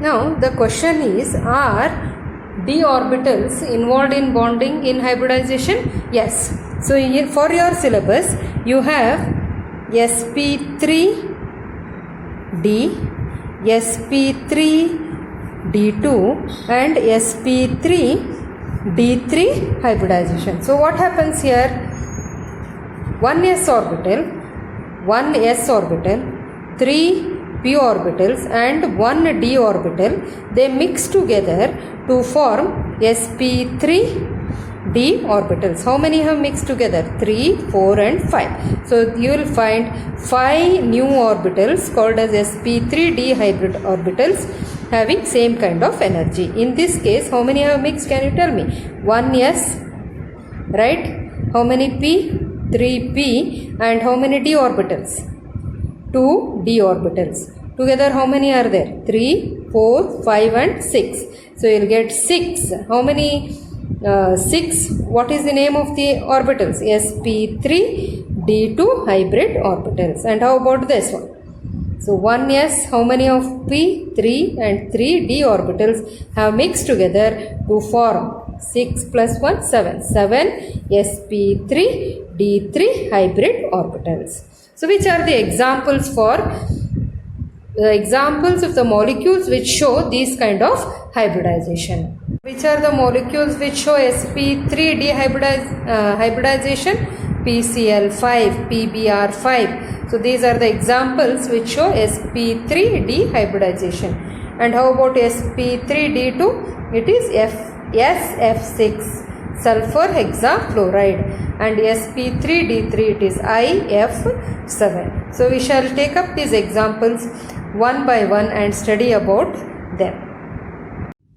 Now the question is, are d orbitals involved in bonding in hybridization? Yes. So for your syllabus you have sp3d, sp3d2 and sp3d3 hybridization. So what happens here? One s orbital, 3 p orbitals and 1 d orbital, they mix together to form sp3d orbitals. How many have mixed together? 3, 4 and 5. So you will find 5 new orbitals called as sp3d hybrid orbitals having same kind of energy. In this case, how many have mixed? Can you tell me? 1s, right? How many p? 3p. And how many d orbitals? 2 d orbitals. Together how many are there? 3, 4, 5 and 6. So you will get 6. How many 6? What is the name of the orbitals? sp3d2 hybrid orbitals. And how about this one? So 1s, how many of p? 3 and 3 d orbitals have mixed together to form 6 plus 1, 7. 7 sp3d3 hybrid orbitals. So which are the examples for examples of the molecules which show these kind of hybridization? Which are the molecules which show sp3d hybridization? PCl5, PBr5. So these are the examples which show sp3d hybridization. And how about sp3d2? It is SF6, sulfur hexafluoride, and sp3d3 it is IF7. So we shall take up these examples one by one and study about them.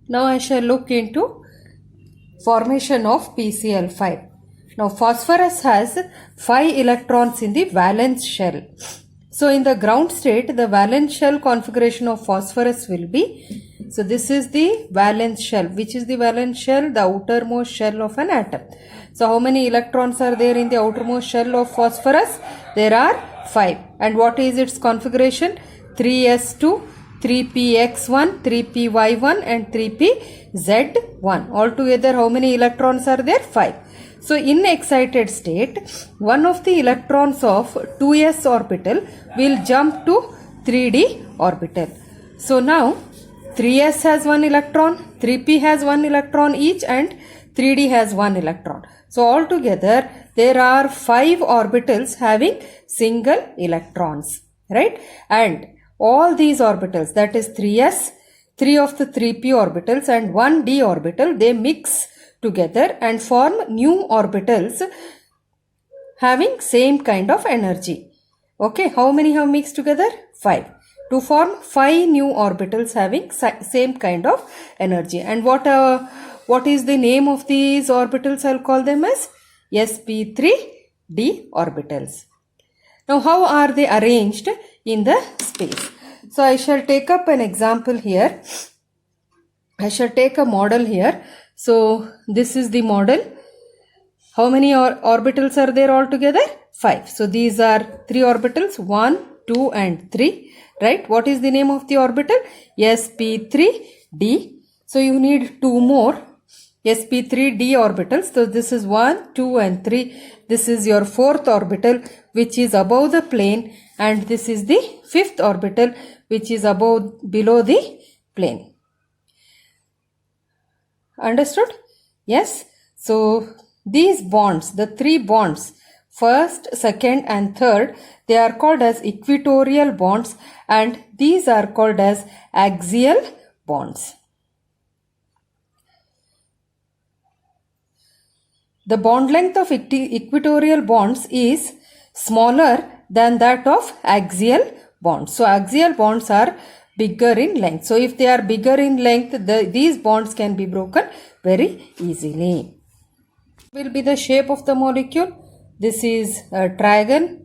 Now I shall look into formation of PCl5. Now phosphorus has 5 electrons in the valence shell. So in the ground state, the valence shell configuration of phosphorus will be, so this is the valence shell. Which is the valence shell? The outermost shell of an atom. So how many electrons are there in the outermost shell of phosphorus? There are 5. And what is its configuration? 3s2, 3px1, 3py1 and 3pz1. Altogether how many electrons are there? 5. So in excited state, one of the electrons of 2s orbital will jump to 3d orbital. So now 3s has 1 electron, 3p has 1 electron each and 3d has 1 electron. So altogether there are 5 orbitals having single electrons, right? And all these orbitals, that is 3s, 3 of the 3p orbitals and 1 d orbital, they mix together and form new orbitals having same kind of energy. Okay, how many have mixed together? 5. To form 5 new orbitals having same kind of energy. And what is the name of these orbitals? I'll call them as sp3d orbitals. Now how are they arranged in the space? So I shall take up an example here. I shall take a model here. So this is the model. How many orbitals are there altogether? 5. So these are 3 orbitals, 1, 2 and 3. Right? What is the name of the orbital? sp3d. So you need 2 more sp3d orbitals. So this is 1, 2 and 3. This is your 4th orbital which is above the plane, and this is the 5th orbital which is below the plane. Understood? Yes. So these bonds, the 3 bonds, first, second and third, they are called as equatorial bonds, and these are called as axial bonds. The bond length of equatorial bonds is smaller than that of axial bonds. So axial bonds are bigger in length. So if they are bigger in length, these bonds can be broken very easily. Will be the shape of the molecule. This is a trigonal.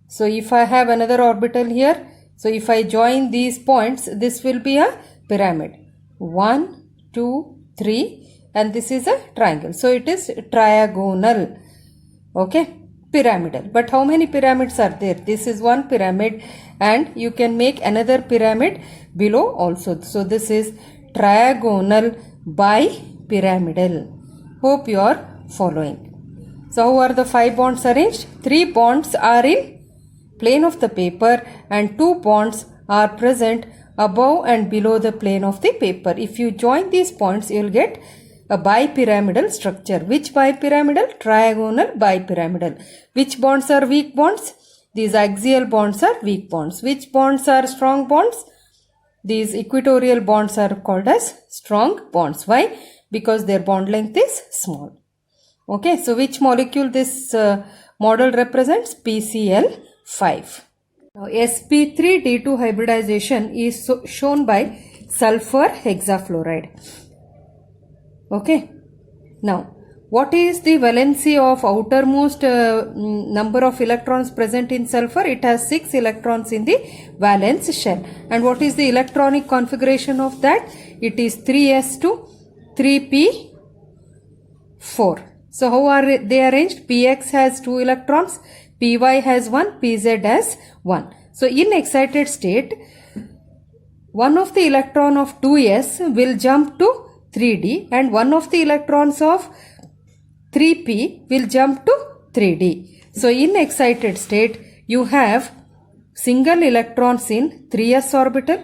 So if I have another orbital here, so if I join these points, this will be a pyramid. 1, 2, 3 and this is a triangle. So it is triagonal. Okay. pyramidal. But how many pyramids are there? This is one pyramid and you can make another pyramid below also. So this is trigonal bipyramidal. Hope you are following. So how are the 5 bonds arranged? 3 bonds are in plane of the paper and 2 bonds are present above and below the plane of the paper. If you join these points, you will get a bipyramidal structure. Which bipyramidal? Trigonal bipyramidal. Which bonds are weak bonds? These axial bonds are weak bonds. Which bonds are strong bonds? These equatorial bonds are called as strong bonds. Why? Because their bond length is small. Okay, so which molecule this model represents? PCl5. Now, sp3d2 hybridization is shown by sulfur hexafluoride. Okay. Now, what is the valency of outermost number of electrons present in sulfur? It has 6 electrons in the valence shell. And what is the electronic configuration of that? It is 3s2, 3p4. So, how are they arranged? Px has 2 electrons, py has 1, pz has 1. So, in excited state, one of the electron of 2s will jump to 3d and one of the electrons of 3p will jump to 3d. So, in excited state, you have single electrons in 3s orbital,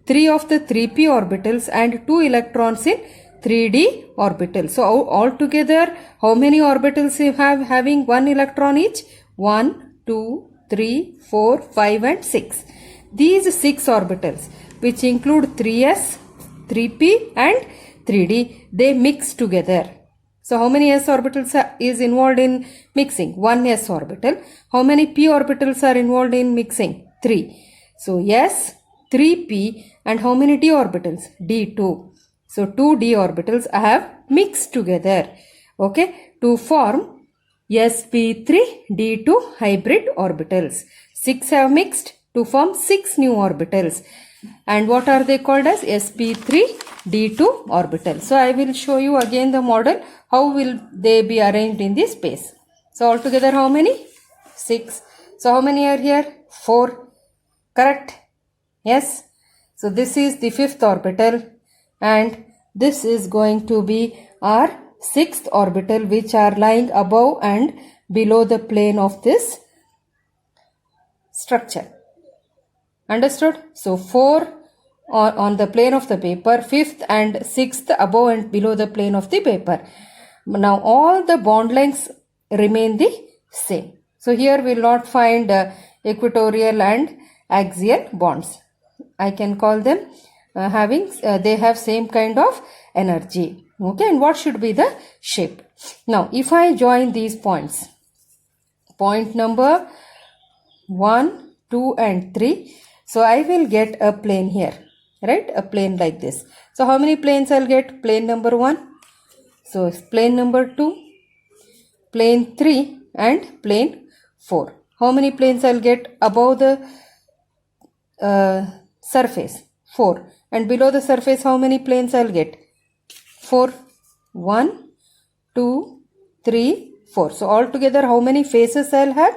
3 of the 3p orbitals and 2 electrons in 3d orbital. So, altogether, how many orbitals you have having 1 electron each? 1, 2, 3, 4, 5 and 6. These 6 orbitals, which include 3s, 3p and 3d, they mix together. So, how many s orbitals is involved in mixing? 1 s orbital. How many p orbitals are involved in mixing? 3. So, s, 3p and how many d orbitals? D2. So, 2 d orbitals have mixed together, okay, to form sp3d2 hybrid orbitals. 6 have mixed to form 6 new orbitals. And what are they called as? sp3d2 orbital. So, I will show you again the model. How will they be arranged in this space? So, altogether how many? 6. So, how many are here? 4. Correct? Yes. So, this is the 5th orbital and this is going to be our 6th orbital, which are lying above and below the plane of this structure. Understood? So, 4 on the plane of the paper, 5th and 6th above and below the plane of the paper. Now, all the bond lengths remain the same. So, here we will not find equatorial and axial bonds. I can call them they have same kind of energy. Okay, and what should be the shape? Now, if I join these points, point number 1, 2 and 3. So, I will get a plane here, right? A plane like this. So, how many planes I will get? Plane number 1. So, plane number 2, plane 3 and plane 4. How many planes I will get above the surface? 4. And below the surface, how many planes I will get? 4. 1, 2, 3, 4. So, altogether how many faces I will have?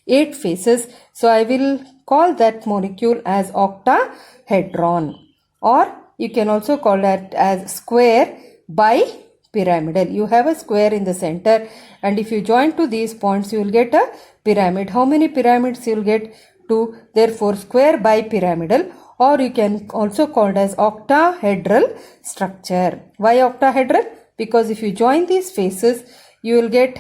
8 faces. So, I will call that molecule as octahedron, or you can also call that as square bipyramidal. You have a square in the center and if you join to these points, you will get a pyramid. How many pyramids you will get? 2. Therefore, square bipyramidal, or you can also call it as octahedral structure. Why octahedral? Because if you join these faces, you will get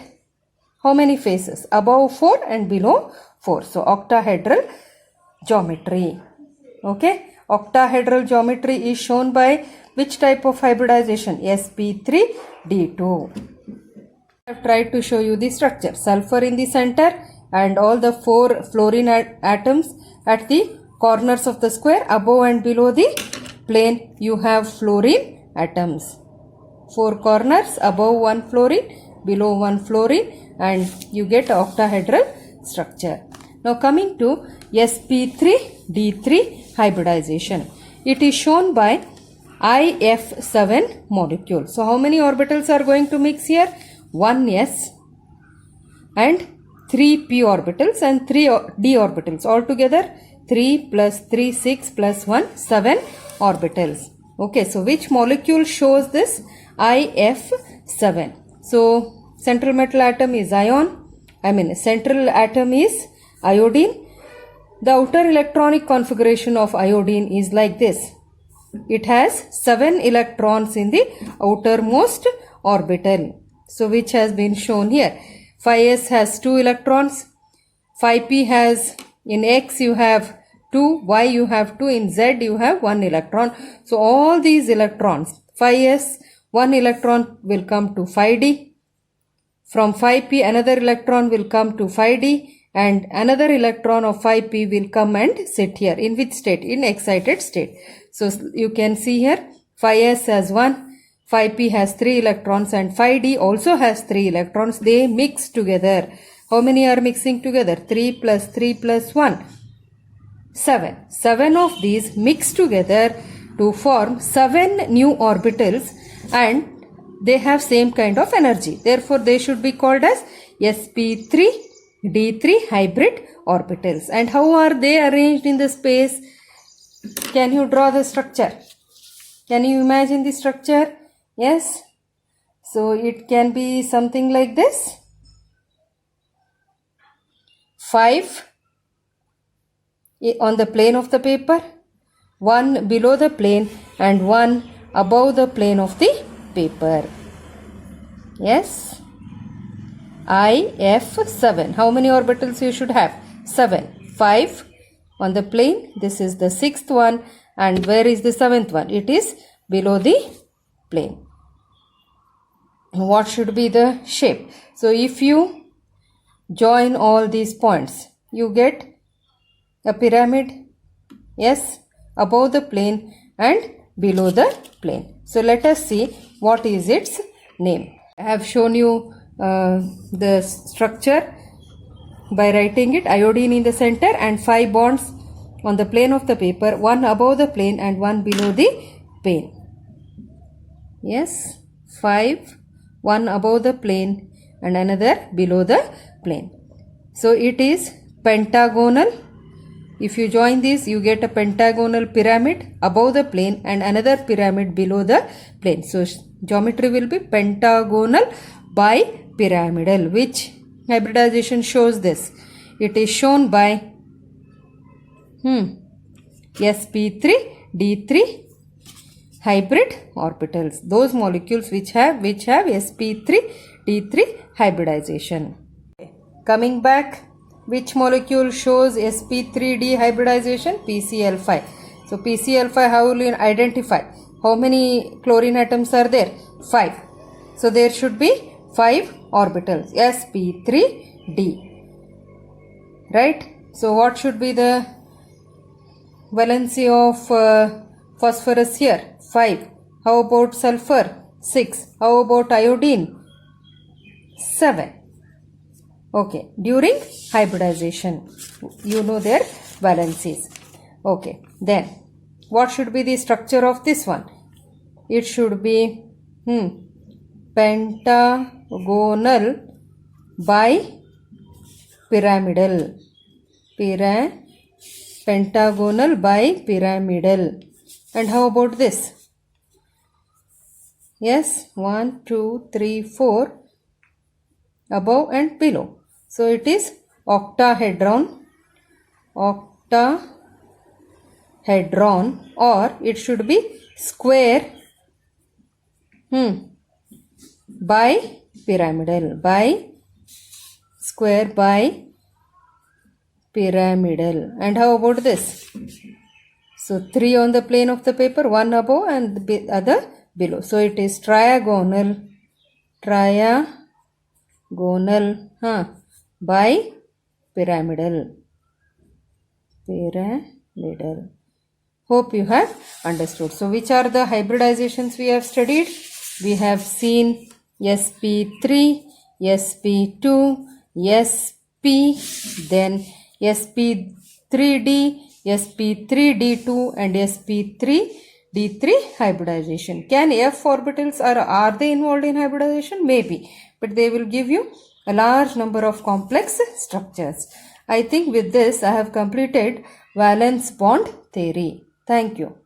how many faces? Above 4 and below 4. So, octahedral geometry. Okay. Octahedral geometry is shown by which type of hybridization? sp3d2. I have tried to show you the structure. Sulfur in the center and all the 4 fluorine atoms at the corners of the square. Above and below the plane, you have fluorine atoms. 4 corners, above 1 fluorine, below 1 fluorine, and you get octahedral structure. Now, coming to sp3d3 hybridization. It is shown by IF7 molecule. So, how many orbitals are going to mix here? 1s and 3 p orbitals and 3 d orbitals. Altogether 3 plus 3, 6 plus 1, 7 orbitals. Okay, so which molecule shows this? IF7. So central metal atom is central atom is iodine. The outer electronic configuration of iodine is like this. It has 7 electrons in the outermost orbital. So which has been shown here. 5s has 2 electrons. 5p has, in X you have 2, Y you have 2, in Z you have 1 electron. So all these electrons, 5s, 1 electron will come to 5d. From 5p another electron will come to 5d and another electron of 5p will come and sit here. In which state? In excited state. So you can see here 5s has 1. 5p has 3 electrons and 5d also has 3 electrons. They mix together. How many are mixing together? 3 plus 3 plus 1. 7. 7 of these mix together to form 7 new orbitals and they have same kind of energy. Therefore, they should be called as sp3d3 hybrid orbitals. And how are they arranged in the space? Can you draw the structure? Can you imagine the structure? Yes. So it can be something like this. 5 on the plane of the paper, 1 below the plane and 1 above the plane of the paper. Yes. IF7. How many orbitals you should have? 7. 5 on the plane. This is the 6th one. And where is the 7th one? It is below the plane. What should be the shape? So if you join all these points, you get a pyramid. Yes, above the plane and below the plane. So let us see what is its name. I have shown you the structure by writing it. Iodine in the center and 5 bonds on the plane of the paper, 1 above the plane and 1 below the plane. Yes, 5, 1 above the plane and another below the plane. So it is pentagonal. If you join this, you get a pentagonal pyramid above the plane and another pyramid below the plane. So geometry will be pentagonal bipyramidal. Which hybridization shows this? It is shown by sp3d3 hybrid orbitals. Those molecules which have sp3d3 hybridization. Coming back, which molecule shows sp3d hybridization? PCl5. So PCl5, how will you identify? How many chlorine atoms are there? 5. So there should be 5 orbitals, sp3d. Right? So what should be the valency of phosphorus here? 5. How about sulfur? 6. How about iodine? 7. Okay, during hybridization, you know their valencies. Okay, then what should be the structure of this one? It should be pentagonal bipyramidal. Pentagonal bipyramidal. And how about this? Yes, 1, 2, 3, 4 above and below. So it is octahedron, or it should be square bipyramidal, square bipyramidal. And how about this? So 3 on the plane of the paper, 1 above and the other below. So it is triagonal bipyramidal. Hope you have understood. So which are the hybridizations we have studied? We have seen sp3, sp2, sp, then sp3d, sp3d2 and sp3d3 hybridization. Can f orbitals are they involved in hybridization? Maybe, but they will give you a large number of complex structures. I think with this I have completed valence bond theory. Thank you.